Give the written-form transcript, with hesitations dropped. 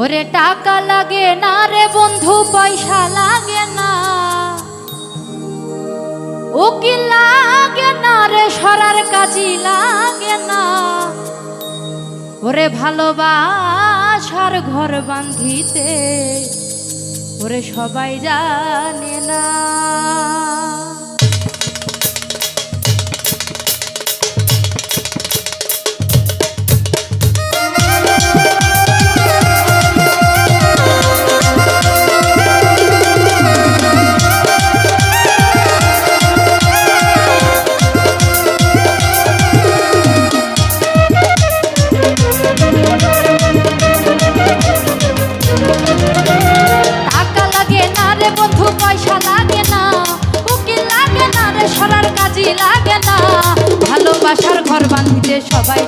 ওরে টাকা লাগে না রে বন্ধু, পয়সা লাগে না, উকিল লাগে না রে, সরার কাজী লাগে না। ওরে ভালোবাসার ঘর বাঁধিতে ওরে সবাই জানে না। ভালোবাসার ঘর বাঁধিতে সবাই